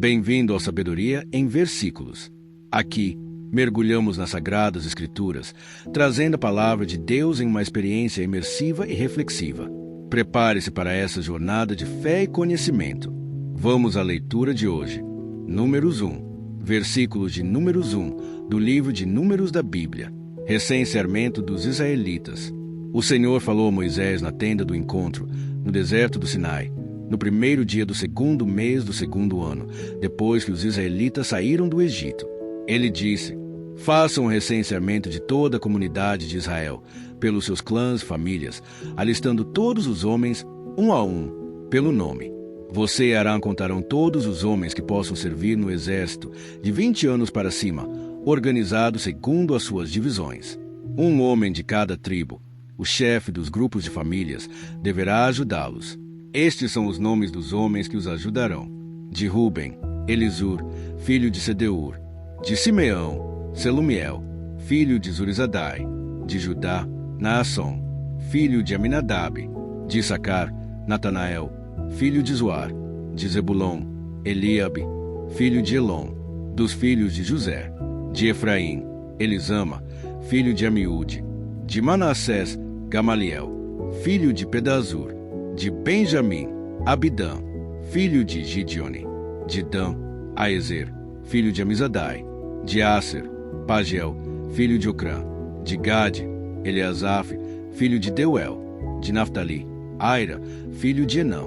Bem-vindo ao Sabedoria em Versículos. Aqui, mergulhamos nas Sagradas Escrituras, trazendo a palavra de Deus em uma experiência imersiva e reflexiva. Prepare-se para essa jornada de fé e conhecimento. Vamos à leitura de hoje. Números 1. Versículos de Números 1, do livro de Números da Bíblia. Recém-sarmento dos israelitas. O Senhor falou a Moisés na tenda do encontro, no deserto do Sinai, no primeiro dia do segundo mês do segundo ano, depois que os israelitas saíram do Egito. Ele disse: façam o recém-sarmento de toda a comunidade de Israel, pelos seus clãs e famílias, alistando todos os homens, um a um, pelo nome. Você e Arão contarão todos os homens que possam servir no exército, de 20 anos para cima, organizados segundo as suas divisões. Um homem de cada tribo, o chefe dos grupos de famílias, deverá ajudá-los. Estes são os nomes dos homens que os ajudarão: de Ruben, Elisur, filho de Sedeur; de Simeão, Selumiel, filho de Zurizadai; de Judá, Naasson, filho de Aminadab; de Issacar, Natanael, filho de Zoar; de Zebulon, Eliabe, filho de Elon; dos filhos de José; de Efraim, Elisama, filho de Amiúde; de Manassés, Gamaliel, filho de Pedazur; de Benjamim, Abidã, filho de Gideone; de Dan, Aezer, filho de Amizadai; de Aser, Pagiel, filho de Ocrã; de Gade, Eliasaf, filho de Deuel; de Naftali, Aira, filho de Enã.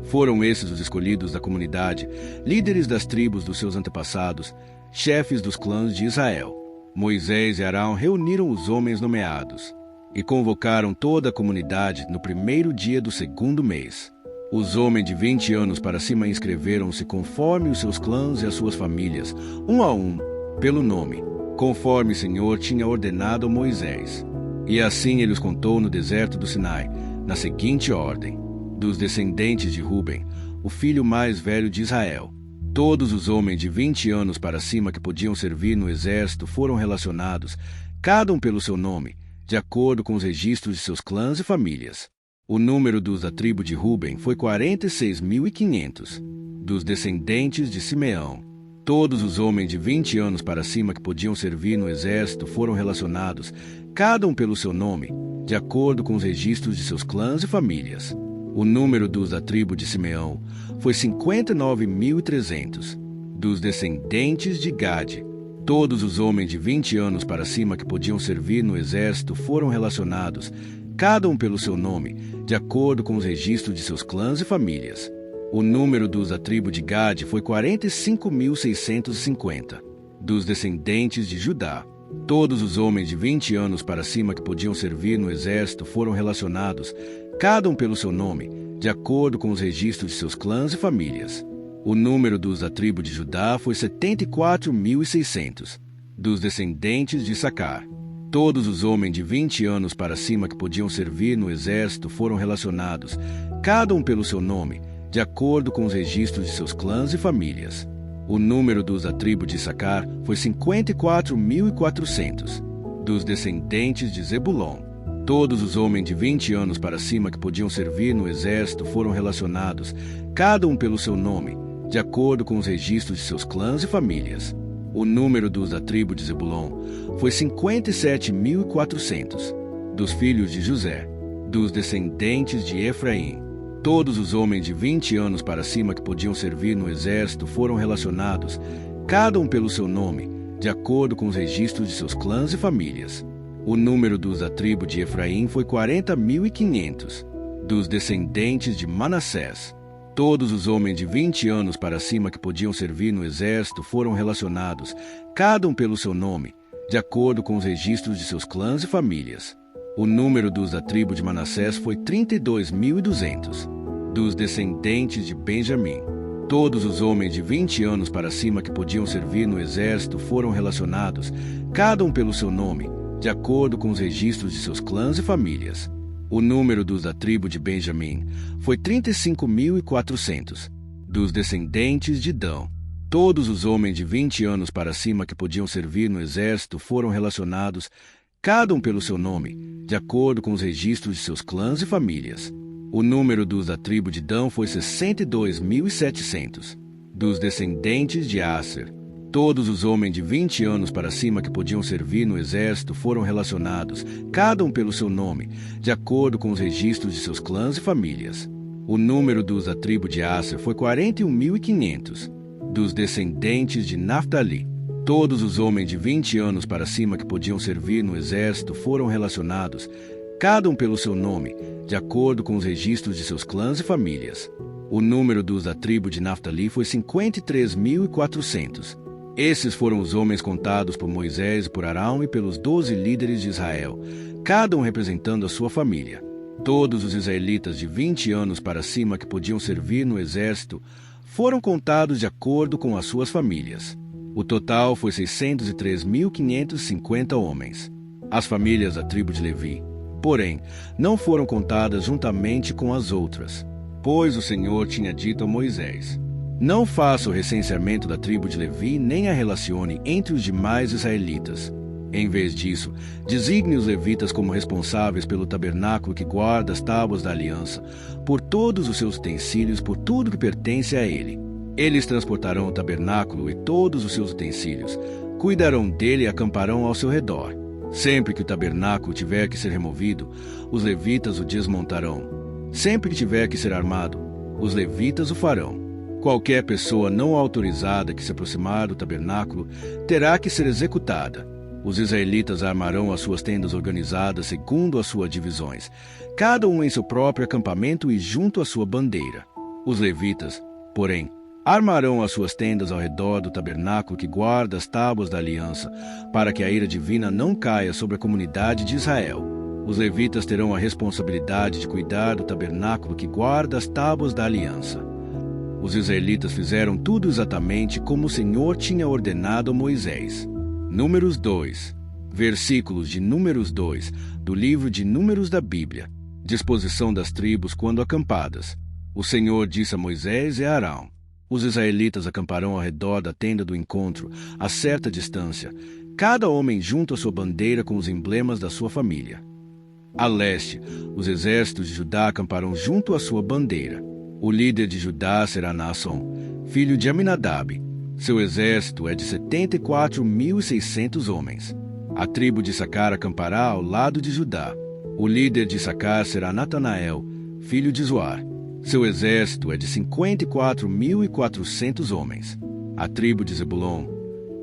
Foram esses os escolhidos da comunidade, líderes das tribos dos seus antepassados, chefes dos clãs de Israel. Moisés e Arão reuniram os homens nomeados e convocaram toda a comunidade no primeiro dia do segundo mês. Os homens de 20 anos para cima inscreveram-se conforme os seus clãs e as suas famílias, um a um, pelo nome, conforme o Senhor tinha ordenado a Moisés. E assim ele os contou no deserto do Sinai, na seguinte ordem: dos descendentes de Ruben, o filho mais velho de Israel. Todos os homens de 20 anos para cima que podiam servir no exército foram relacionados, cada um pelo seu nome, de acordo com os registros de seus clãs e famílias. O número dos da tribo de Ruben foi 46.500. Dos descendentes de Simeão, todos os homens de 20 anos para cima que podiam servir no exército foram relacionados, cada um pelo seu nome, de acordo com os registros de seus clãs e famílias. O número dos da tribo de Simeão foi 59.300. Dos descendentes de Gade, todos os homens de 20 anos para cima que podiam servir no exército foram relacionados, cada um pelo seu nome, de acordo com os registros de seus clãs e famílias. O número dos da tribo de Gade foi 45.650. Dos descendentes de Judá, todos os homens de 20 anos para cima que podiam servir no exército foram relacionados, cada um pelo seu nome, de acordo com os registros de seus clãs e famílias. O número dos da tribo de Judá foi 74.600. Dos descendentes de Issacar, todos os homens de 20 anos para cima que podiam servir no exército foram relacionados, cada um pelo seu nome, de acordo com os registros de seus clãs e famílias. O número dos da tribo de Issacar foi 54.400. Dos descendentes de Zebulon, todos os homens de 20 anos para cima que podiam servir no exército foram relacionados, cada um pelo seu nome, de acordo com os registros de seus clãs e famílias. O número dos da tribo de Zebulon foi 57.400. Dos filhos de José, dos descendentes de Efraim, todos os homens de 20 anos para cima que podiam servir no exército foram relacionados, cada um pelo seu nome, de acordo com os registros de seus clãs e famílias. O número dos da tribo de Efraim foi 40.500. Dos descendentes de Manassés, todos os homens de 20 anos para cima que podiam servir no exército foram relacionados, cada um pelo seu nome, de acordo com os registros de seus clãs e famílias. O número dos da tribo de Manassés foi 32.200. Dos descendentes de Benjamim, todos os homens de 20 anos para cima que podiam servir no exército foram relacionados, cada um pelo seu nome, de acordo com os registros de seus clãs e famílias. O número dos da tribo de Benjamim foi 35.400. Dos descendentes de Dan, todos os homens de 20 anos para cima que podiam servir no exército foram relacionados, cada um pelo seu nome, de acordo com os registros de seus clãs e famílias. O número dos da tribo de Dan foi 62.700. Dos descendentes de Aser, todos os homens de 20 anos para cima que podiam servir no exército foram relacionados, cada um pelo seu nome, de acordo com os registros de seus clãs e famílias. O número dos da tribo de Aser foi 41.500. Dos descendentes de Naftali, todos os homens de 20 anos para cima que podiam servir no exército foram relacionados, cada um pelo seu nome, de acordo com os registros de seus clãs e famílias. O número dos da tribo de Naftali foi 53.400. Esses foram os homens contados por Moisés e por Arão e pelos 12 líderes de Israel, cada um representando a sua família. Todos os israelitas de 20 anos para cima que podiam servir no exército foram contados de acordo com as suas famílias. O total foi 603.550 homens. As famílias da tribo de Levi, porém, não foram contadas juntamente com as outras, pois o Senhor tinha dito a Moisés: não faça o recenseamento da tribo de Levi, nem a relacione entre os demais israelitas. Em vez disso, designe os levitas como responsáveis pelo tabernáculo que guarda as tábuas da aliança, por todos os seus utensílios, por tudo que pertence a ele. Eles transportarão o tabernáculo e todos os seus utensílios, cuidarão dele e acamparão ao seu redor. Sempre que o tabernáculo tiver que ser removido, os levitas o desmontarão. Sempre que tiver que ser armado, os levitas o farão. Qualquer pessoa não autorizada que se aproximar do tabernáculo terá que ser executada. Os israelitas armarão as suas tendas organizadas segundo as suas divisões, cada um em seu próprio acampamento e junto à sua bandeira. Os levitas, porém, armarão as suas tendas ao redor do tabernáculo que guarda as tábuas da aliança, para que a ira divina não caia sobre a comunidade de Israel. Os levitas terão a responsabilidade de cuidar do tabernáculo que guarda as tábuas da aliança. Os israelitas fizeram tudo exatamente como o Senhor tinha ordenado a Moisés. Números 2. Versículos de Números 2, do livro de Números da Bíblia. Disposição das tribos quando acampadas. O Senhor disse a Moisés e a Arão: os israelitas acamparão ao redor da tenda do encontro, a certa distância, cada homem junto à sua bandeira com os emblemas da sua família. A leste, os exércitos de Judá acamparão junto à sua bandeira. O líder de Judá será Naasson, filho de Aminadab. Seu exército é de 74.600 homens. A tribo de Issacar acampará ao lado de Judá. O líder de Issacar será Natanael, filho de Zoar. Seu exército é de 54.400 homens. A tribo de Zebulon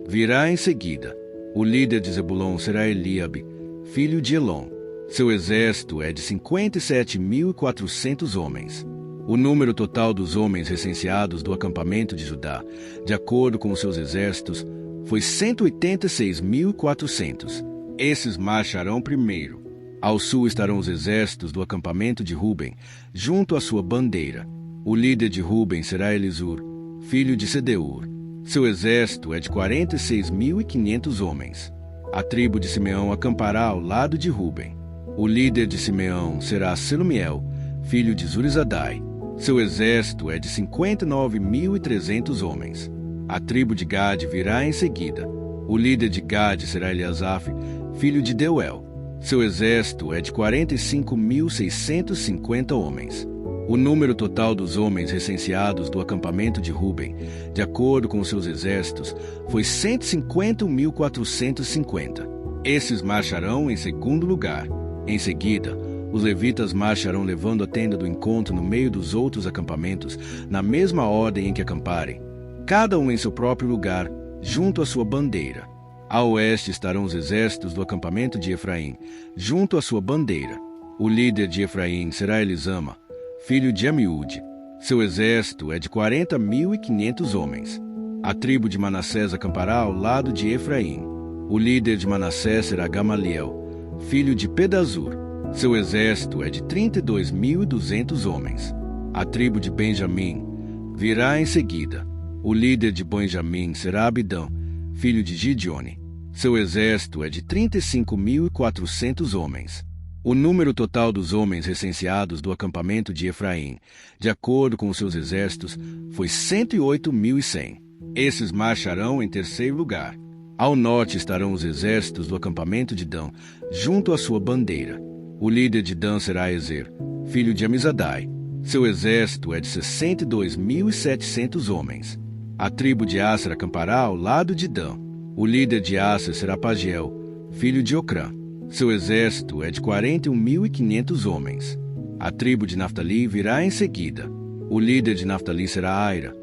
virá em seguida. O líder de Zebulon será Eliabe, filho de Elon. Seu exército é de 57.400 homens. O número total dos homens recenseados do acampamento de Judá, de acordo com os seus exércitos, foi 186.400. Esses marcharão primeiro. Ao sul estarão os exércitos do acampamento de Ruben, junto à sua bandeira. O líder de Ruben será Elisur, filho de Sedeur. Seu exército é de 46.500 homens. A tribo de Simeão acampará ao lado de Ruben. O líder de Simeão será Selumiel, filho de Zurizadai. Seu exército é de 59.300 homens. A tribo de Gade virá em seguida. O líder de Gade será Eliasaf, filho de Deuel. Seu exército é de 45.650 homens. O número total dos homens recenseados do acampamento de Ruben, de acordo com seus exércitos, foi 150.450. Esses marcharão em segundo lugar. Em seguida, os levitas marcharão levando a tenda do encontro no meio dos outros acampamentos, na mesma ordem em que acamparem, cada um em seu próprio lugar, junto à sua bandeira. A oeste estarão os exércitos do acampamento de Efraim, junto à sua bandeira. O líder de Efraim será Elisama, filho de Amiúde. Seu exército é de 40.500 homens. A tribo de Manassés acampará ao lado de Efraim. O líder de Manassés será Gamaliel, filho de Pedazur. Seu exército é de 32.200 homens. A tribo de Benjamim virá em seguida. O líder de Benjamim será Abidão, filho de Gideone. Seu exército é de 35.400 homens. O número total dos homens recenseados do acampamento de Efraim, de acordo com os seus exércitos, foi 108.100. Esses marcharão em terceiro lugar. Ao norte estarão os exércitos do acampamento de Dan, junto à sua bandeira. O líder de Dan será Ezer, filho de Amizadai. Seu exército é de 62.700 homens. A tribo de Asser acampará ao lado de Dan. O líder de Asser será Pagiel, filho de Ocrã. Seu exército é de 41.500 homens. A tribo de Naftali virá em seguida. O líder de Naftali será Aira,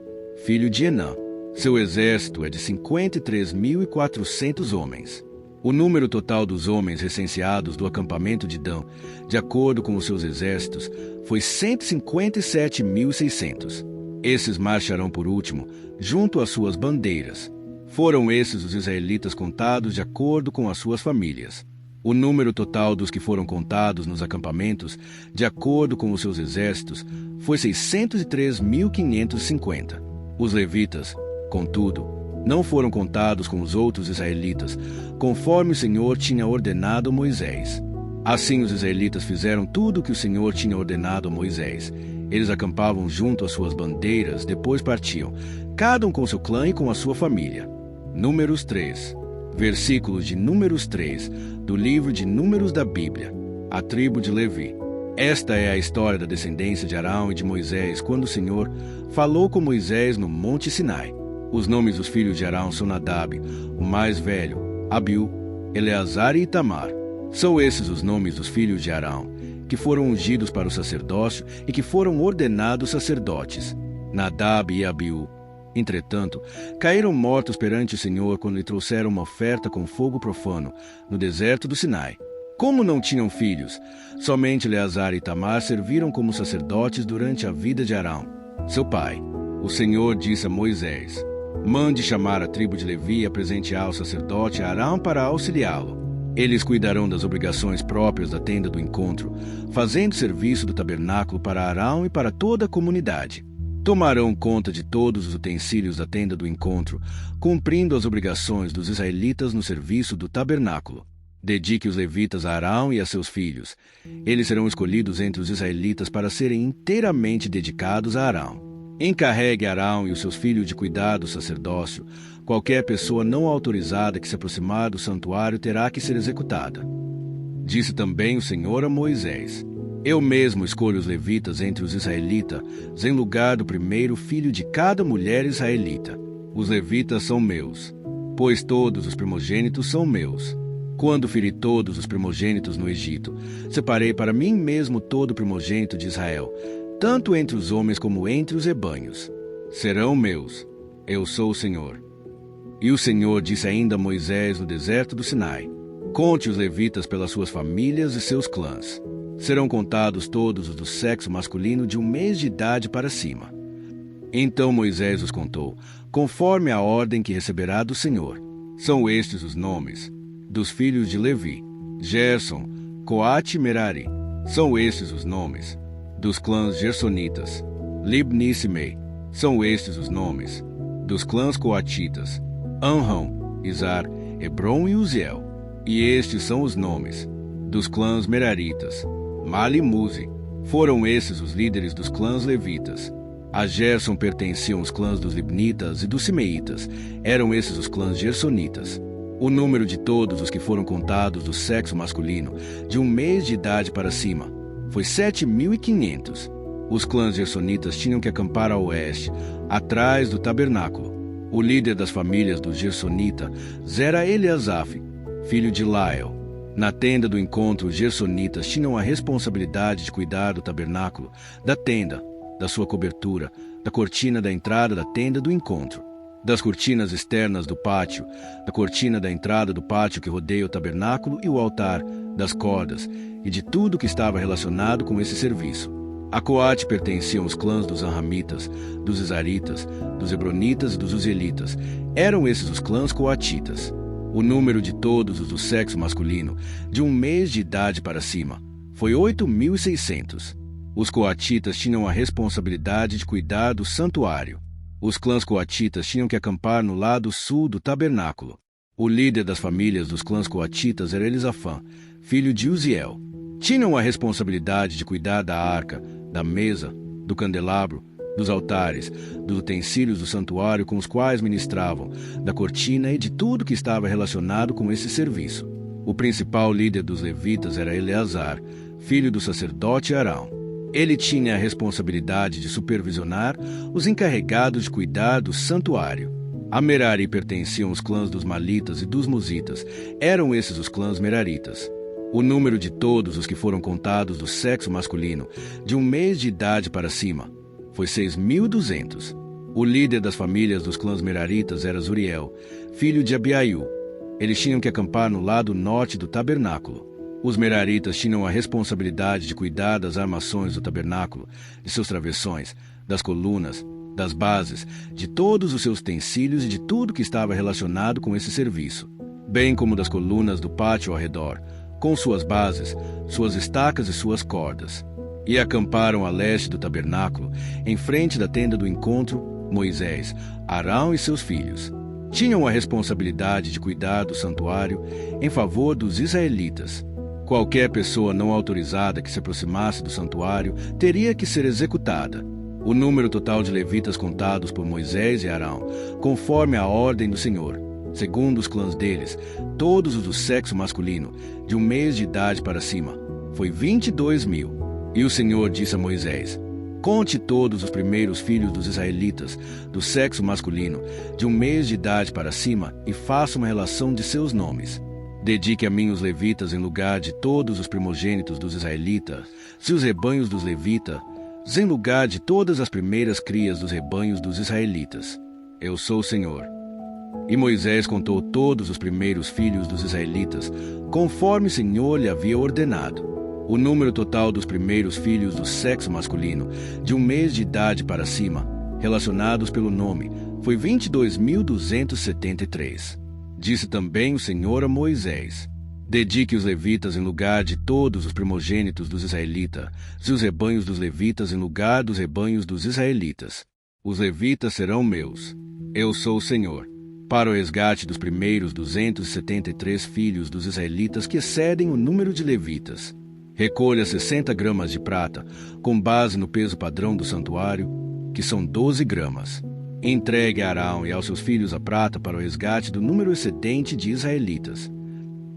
filho de Enã. Seu exército é de 53.400 homens. O número total dos homens recenseados do acampamento de Dan, de acordo com os seus exércitos, foi 157.600. Esses marcharão por último, junto às suas bandeiras. Foram esses os israelitas contados de acordo com as suas famílias. O número total dos que foram contados nos acampamentos, de acordo com os seus exércitos, foi 603.550. Os levitas, contudo, não foram contados com os outros israelitas, conforme o Senhor tinha ordenado a Moisés. Assim os israelitas fizeram tudo o que o Senhor tinha ordenado a Moisés. Eles acampavam junto às suas bandeiras, depois partiam, cada um com seu clã e com a sua família. Números 3. Versículos de Números 3, do livro de Números da Bíblia. A tribo de Levi. Esta é a história da descendência de Arão e de Moisés, quando o Senhor falou com Moisés no Monte Sinai. Os nomes dos filhos de Arão são Nadab, o mais velho, Abiú, Eleazar e Itamar. São esses os nomes dos filhos de Arão, que foram ungidos para o sacerdócio e que foram ordenados sacerdotes. Nadab e Abiú, entretanto, caíram mortos perante o Senhor quando lhe trouxeram uma oferta com fogo profano no deserto do Sinai. Como não tinham filhos, somente Eleazar e Itamar serviram como sacerdotes durante a vida de Arão, seu pai. O Senhor disse a Moisés: mande chamar a tribo de Levi e apresentear o sacerdote Arão para auxiliá-lo. Eles cuidarão das obrigações próprias da tenda do encontro, fazendo serviço do tabernáculo para Arão e para toda a comunidade. Tomarão conta de todos os utensílios da tenda do encontro, cumprindo as obrigações dos israelitas no serviço do tabernáculo. Dedique os levitas a Arão e a seus filhos. Eles serão escolhidos entre os israelitas para serem inteiramente dedicados a Arão. Encarregue Arão e os seus filhos de cuidar do sacerdócio. Qualquer pessoa não autorizada que se aproximar do santuário terá que ser executada. Disse também o Senhor a Moisés: eu mesmo escolho os levitas entre os israelitas, em lugar do primeiro filho de cada mulher israelita. Os levitas são meus, pois todos os primogênitos são meus. Quando feri todos os primogênitos no Egito, separei para mim mesmo todo o primogênito de Israel, tanto entre os homens como entre os rebanhos. Serão meus. Eu sou o Senhor. E o Senhor disse ainda a Moisés no deserto do Sinai: conte os levitas pelas suas famílias e seus clãs. Serão contados todos os do sexo masculino de 1 mês de idade para cima. Então Moisés os contou, conforme a ordem que receberá do Senhor. São estes os nomes dos filhos de Levi: Gerson, Coate e Merari. São estes os nomes dos clãs gersonitas: Libni e Simei. São estes os nomes dos clãs coatitas: Amram, Izar, Hebron e Uziel. E estes são os nomes dos clãs meraritas: Mali e Muzi. Foram esses os líderes dos clãs levitas. A Gerson pertenciam os clãs dos libnitas e dos simeitas. Eram esses os clãs gersonitas. O número de todos os que foram contados do sexo masculino, de 1 mês de idade para cima, foi 7.500. Os clãs gersonitas tinham que acampar a oeste, atrás do tabernáculo. O líder das famílias dos gersonitas era Eliasaf, filho de Lael. Na tenda do encontro, os gersonitas tinham a responsabilidade de cuidar do tabernáculo, da tenda, da sua cobertura, da cortina da entrada da tenda do encontro, das cortinas externas do pátio, da cortina da entrada do pátio que rodeia o tabernáculo e o altar, das cordas e de tudo que estava relacionado com esse serviço. A Coate pertenciam os clãs dos Anramitas, dos Izaritas, dos Hebronitas e dos Uzielitas. Eram esses os clãs coatitas. O número de todos os do sexo masculino, de 1 mês de idade para cima, foi 8.600. Os coatitas tinham a responsabilidade de cuidar do santuário. Os clãs coatitas tinham que acampar no lado sul do tabernáculo. O líder das famílias dos clãs coatitas era Elisafã, filho de Uziel. Tinham a responsabilidade de cuidar da arca, da mesa, do candelabro, dos altares, dos utensílios do santuário com os quais ministravam, da cortina e de tudo que estava relacionado com esse serviço. O principal líder dos levitas era Eleazar, filho do sacerdote Arão. Ele tinha a responsabilidade de supervisionar os encarregados de cuidar do santuário. A Merari pertenciam os clãs dos Malitas e dos Musitas. Eram esses os clãs Meraritas. O número de todos os que foram contados do sexo masculino, de 1 mês de idade para cima, foi 6.200. O líder das famílias dos clãs Meraritas era Zuriel, filho de Abiaiu. Eles tinham que acampar no lado norte do tabernáculo. Os Meraritas tinham a responsabilidade de cuidar das armações do tabernáculo, de seus travessões, das colunas, das bases, de todos os seus utensílios e de tudo que estava relacionado com esse serviço, bem como das colunas do pátio ao redor, com suas bases, suas estacas e suas cordas. E acamparam a leste do tabernáculo, em frente da tenda do encontro, Moisés, Arão e seus filhos. Tinham a responsabilidade de cuidar do santuário em favor dos israelitas. Qualquer pessoa não autorizada que se aproximasse do santuário teria que ser executada. O número total de levitas contados por Moisés e Arão, conforme a ordem do Senhor, segundo os clãs deles, todos os do sexo masculino, de 1 mês de idade para cima, foi 22.000. E o Senhor disse a Moisés: conte todos os primeiros filhos dos israelitas, do sexo masculino, de 1 mês de idade para cima, e faça uma relação de seus nomes. Dedique a mim os levitas em lugar de todos os primogênitos dos israelitas, e os rebanhos dos levitas, em lugar de todas as primeiras crias dos rebanhos dos israelitas. Eu sou o Senhor. E Moisés contou todos os primeiros filhos dos israelitas, conforme o Senhor lhe havia ordenado. O número total dos primeiros filhos do sexo masculino, de 1 mês de idade para cima, relacionados pelo nome, foi 22.273. Disse também o Senhor a Moisés: dedique os levitas em lugar de todos os primogênitos dos israelitas, e os rebanhos dos levitas em lugar dos rebanhos dos israelitas. Os levitas serão meus. Eu sou o Senhor. Para o resgate dos primeiros 273 filhos dos israelitas que excedem o número de levitas, recolha 60 gramas de prata, com base no peso padrão do santuário, que são 12 gramas. Entregue a Arão e aos seus filhos a prata para o resgate do número excedente de israelitas.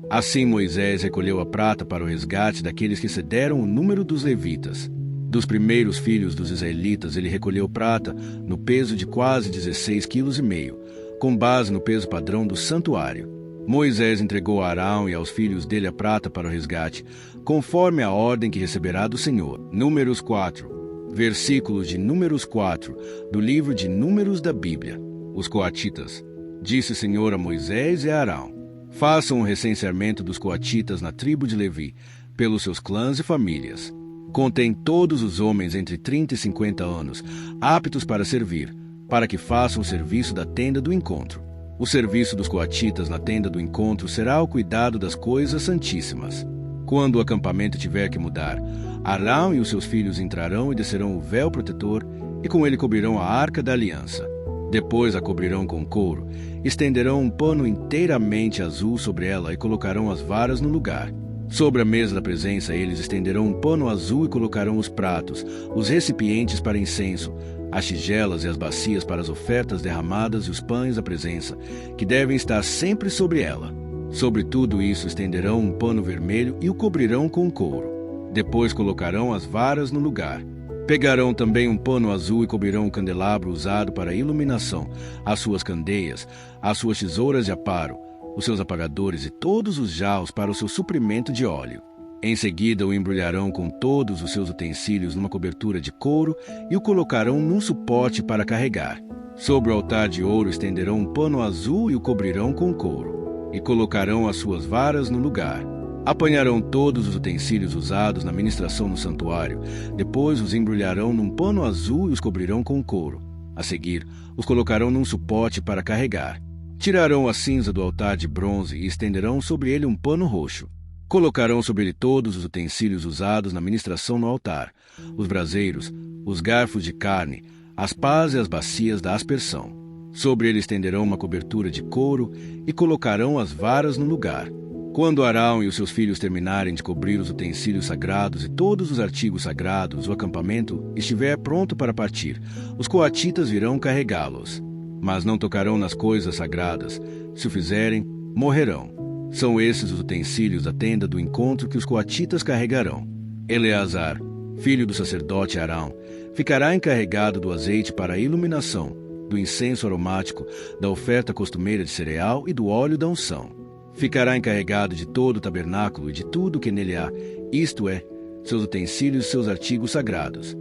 Assim Moisés recolheu a prata para o resgate daqueles que excederam o número dos levitas. Dos primeiros filhos dos israelitas ele recolheu prata no peso de quase 16,5 kg, com base no peso padrão do santuário. Moisés entregou a Arão e aos filhos dele a prata para o resgate, conforme a ordem que receberá do Senhor. Números 4. Versículos de Números 4, do livro de Números da Bíblia. Os coatitas. Disse o Senhor a Moisés e a Arão: façam o recenseamento dos coatitas na tribo de Levi, pelos seus clãs e famílias. Contém todos os homens entre 30 e 50 anos, aptos para servir, para que façam o serviço da tenda do encontro. O serviço dos coatitas na tenda do encontro será o cuidado das coisas santíssimas. Quando o acampamento tiver que mudar, Arão e os seus filhos entrarão e descerão o véu protetor, e com ele cobrirão a arca da aliança. Depois a cobrirão com couro, estenderão um pano inteiramente azul sobre ela e colocarão as varas no lugar. Sobre a mesa da presença eles estenderão um pano azul e colocarão os pratos, os recipientes para incenso, as tigelas e as bacias para as ofertas derramadas e os pães da presença, que devem estar sempre sobre ela. Sobre tudo isso estenderão um pano vermelho e o cobrirão com couro. Depois colocarão as varas no lugar. Pegarão também um pano azul e cobrirão o candelabro usado para a iluminação, as suas candeias, as suas tesouras de aparo, os seus apagadores e todos os jarros para o seu suprimento de óleo. Em seguida o embrulharão com todos os seus utensílios numa cobertura de couro e o colocarão num suporte para carregar. Sobre o altar de ouro estenderão um pano azul e o cobrirão com couro, e colocarão as suas varas no lugar. Apanharão todos os utensílios usados na ministração no santuário, depois os embrulharão num pano azul e os cobrirão com couro. A seguir, os colocarão num suporte para carregar. Tirarão a cinza do altar de bronze e estenderão sobre ele um pano roxo. Colocarão sobre ele todos os utensílios usados na ministração no altar, os braseiros, os garfos de carne, as pás e as bacias da aspersão. Sobre ele estenderão uma cobertura de couro e colocarão as varas no lugar. Quando Arão e os seus filhos terminarem de cobrir os utensílios sagrados e todos os artigos sagrados, o acampamento estiver pronto para partir, os coatitas virão carregá-los. Mas não tocarão nas coisas sagradas. Se o fizerem, morrerão. São esses os utensílios da tenda do encontro que os coatitas carregarão. Eleazar, filho do sacerdote Arão, ficará encarregado do azeite para a iluminação, do incenso aromático, da oferta costumeira de cereal e do óleo da unção. Ficará encarregado de todo o tabernáculo e de tudo o que nele há, isto é, seus utensílios e seus artigos sagrados.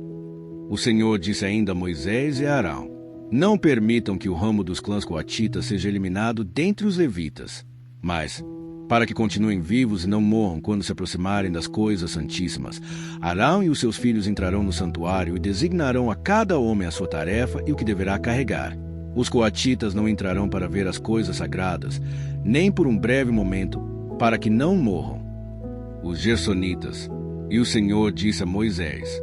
O Senhor disse ainda a Moisés e a Arão: Não permitam que o ramo dos clãs coatitas seja eliminado dentre os levitas, mas, para que continuem vivos e não morram quando se aproximarem das coisas santíssimas, Arão e os seus filhos entrarão no santuário e designarão a cada homem a sua tarefa e o que deverá carregar. Os coatitas não entrarão para ver as coisas sagradas, nem por um breve momento, para que não morram. Os gersonitas. E o Senhor disse a Moisés: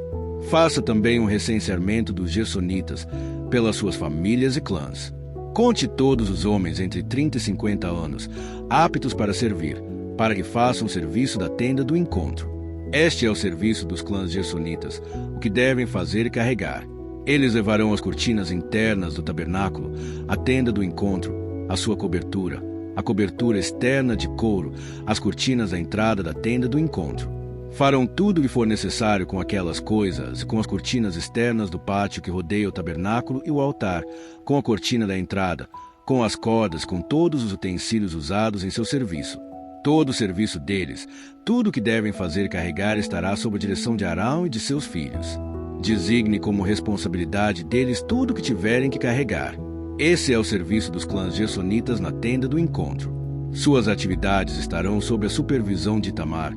Faça também um recenseamento dos gersonitas, pelas suas famílias e clãs. Conte todos os homens entre 30 e 50 anos, aptos para servir, para que façam o serviço da tenda do encontro. Este é o serviço dos clãs gersonitas, o que devem fazer e carregar. Eles levarão as cortinas internas do tabernáculo, a tenda do encontro, a sua cobertura, a cobertura externa de couro, as cortinas da entrada da tenda do encontro. Farão tudo o que for necessário com aquelas coisas e com as cortinas externas do pátio que rodeia o tabernáculo e o altar, com a cortina da entrada, com as cordas, com todos os utensílios usados em seu serviço. Todo o serviço deles, tudo o que devem fazer e carregar estará sob a direção de Arão e de seus filhos. Designe como responsabilidade deles tudo o que tiverem que carregar. Esse é o serviço dos clãs gersonitas na tenda do encontro. Suas atividades estarão sob a supervisão de Itamar,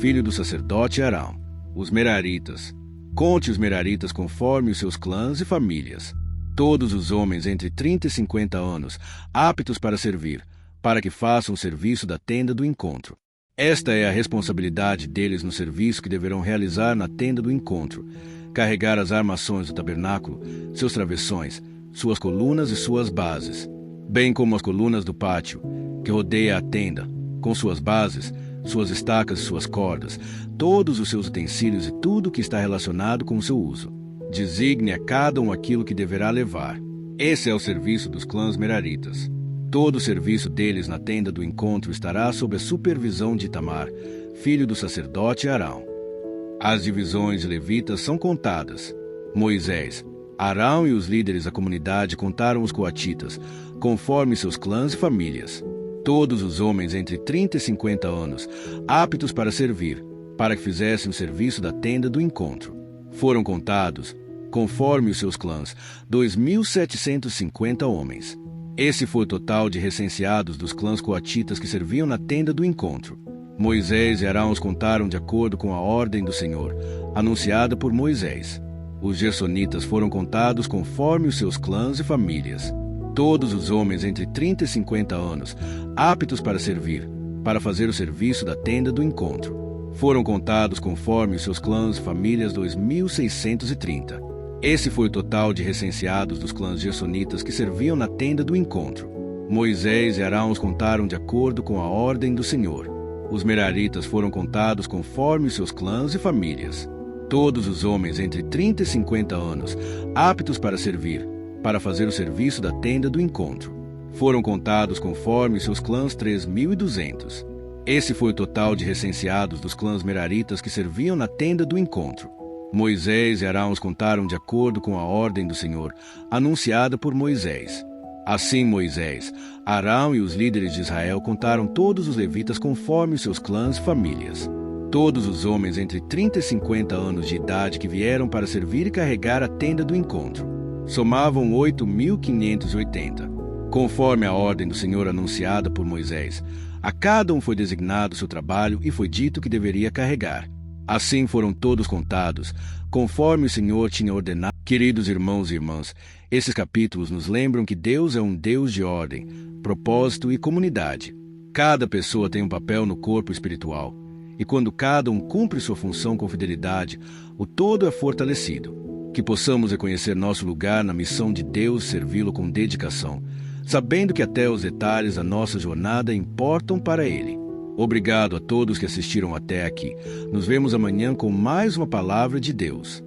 filho do sacerdote Arão. Os meraritas. Conte os meraritas conforme os seus clãs e famílias. Todos os homens entre 30 e 50 anos, aptos para servir, para que façam o serviço da tenda do encontro. Esta é a responsabilidade deles no serviço que deverão realizar na tenda do encontro: carregar as armações do tabernáculo, seus travessões, suas colunas e suas bases, bem como as colunas do pátio, que rodeia a tenda, com suas bases, suas estacas e suas cordas, todos os seus utensílios e tudo o que está relacionado com o seu uso. Designe a cada um aquilo que deverá levar. Esse é o serviço dos clãs meraritas. Todo o serviço deles na tenda do encontro estará sob a supervisão de Itamar, filho do sacerdote Arão. As divisões de levitas são contadas. Moisés, Arão e os líderes da comunidade contaram os coatitas, conforme seus clãs e famílias. Todos os homens entre 30 e 50 anos, aptos para servir, para que fizessem o serviço da tenda do encontro. Foram contados, conforme os seus clãs, 2.750 homens. Esse foi o total de recenseados dos clãs coatitas que serviam na tenda do encontro. Moisés e Arão os contaram de acordo com a ordem do Senhor, anunciada por Moisés. Os gersonitas foram contados conforme os seus clãs e famílias. Todos os homens entre 30 e 50 anos, aptos para servir, para fazer o serviço da tenda do encontro. Foram contados conforme os seus clãs e famílias 2.630. Esse foi o total de recenseados dos clãs gersonitas que serviam na tenda do encontro. Moisés e Arão os contaram de acordo com a ordem do Senhor. Os meraritas foram contados conforme os seus clãs e famílias. Todos os homens entre 30 e 50 anos, aptos para servir, para fazer o serviço da tenda do encontro. Foram contados conforme seus clãs 3.200. Esse foi o total de recenseados dos clãs meraritas que serviam na tenda do encontro. Moisés e Arão os contaram de acordo com a ordem do Senhor, anunciada por Moisés. Assim Moisés, Arão e os líderes de Israel contaram todos os levitas conforme seus clãs e famílias. Todos os homens entre 30 e 50 anos de idade que vieram para servir e carregar a tenda do encontro somavam 8.580. Conforme a ordem do Senhor anunciada por Moisés, a cada um foi designado seu trabalho e foi dito que deveria carregar. Assim foram todos contados, conforme o Senhor tinha ordenado. Queridos irmãos e irmãs, esses capítulos nos lembram que Deus é um Deus de ordem, propósito e comunidade. Cada pessoa tem um papel no corpo espiritual, e quando cada um cumpre sua função com fidelidade, o todo é fortalecido. Que possamos reconhecer nosso lugar na missão de Deus, servi-lo com dedicação, sabendo que até os detalhes da nossa jornada importam para Ele. Obrigado a todos que assistiram até aqui. Nos vemos amanhã com mais uma palavra de Deus.